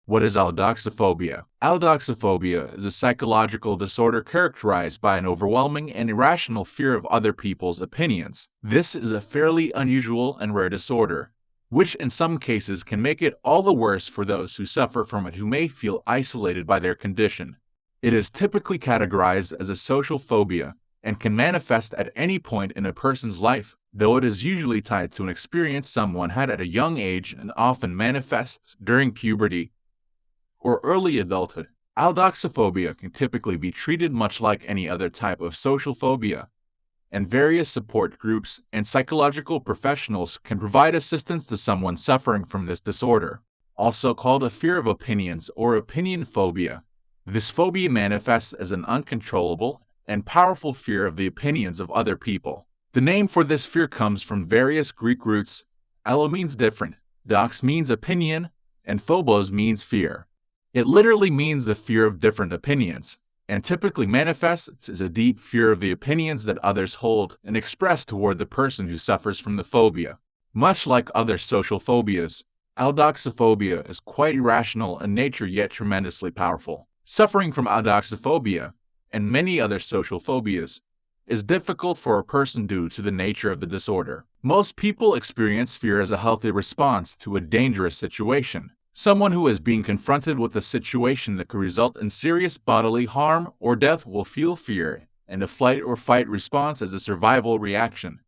What is allodoxaphobia? Allodoxaphobia is a psychological disorder characterized by an overwhelming and irrational fear of other people's opinions. This is a fairly unusual and rare disorder, which in some cases can make it all the worse for those who suffer from it who may feel isolated by their condition. It is typically categorized as a social phobia and can manifest at any point in a person's life, though it is usually tied to an experience someone had at a young age and often manifests during puberty or early adulthood. Allodoxaphobia can typically be treated much like any other type of social phobia, and various support groups and psychological professionals can provide assistance to someone suffering from this disorder. Also called a fear of opinions or opinion phobia, this phobia manifests as an uncontrollable and powerful fear of the opinions of other people. The name for this fear comes from various Greek roots. Allo means different, dox means opinion, and phobos means fear. It literally means the fear of different opinions, and typically manifests as a deep fear of the opinions that others hold and express toward the person who suffers from the phobia. Much like other social phobias, allodoxaphobia is quite irrational in nature yet tremendously powerful. Suffering from allodoxaphobia, and many other social phobias, is difficult for a person due to the nature of the disorder. Most people experience fear as a healthy response to a dangerous situation. Someone who is being confronted with a situation that could result in serious bodily harm or death will feel fear, and a flight or fight response is a survival reaction.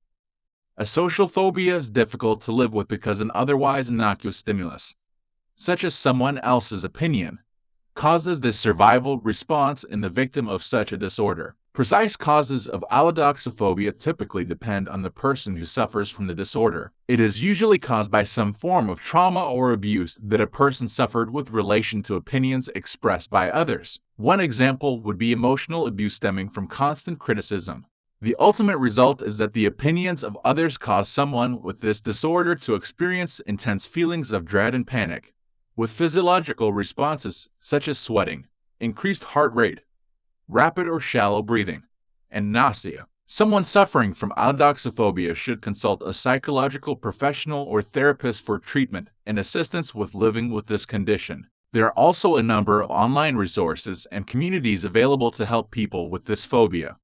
A social phobia is difficult to live with because an otherwise innocuous stimulus, such as someone else's opinion, causes this survival response in the victim of such a disorder. Precise causes of allodoxaphobia typically depend on the person who suffers from the disorder. It is usually caused by some form of trauma or abuse that a person suffered with relation to opinions expressed by others. One example would be emotional abuse stemming from constant criticism. The ultimate result is that the opinions of others cause someone with this disorder to experience intense feelings of dread and panic, with physiological responses such as sweating, increased heart rate, rapid or shallow breathing, and nausea. Someone suffering from allodoxaphobia should consult a psychological professional or therapist for treatment and assistance with living with this condition. There are also a number of online resources and communities available to help people with this phobia.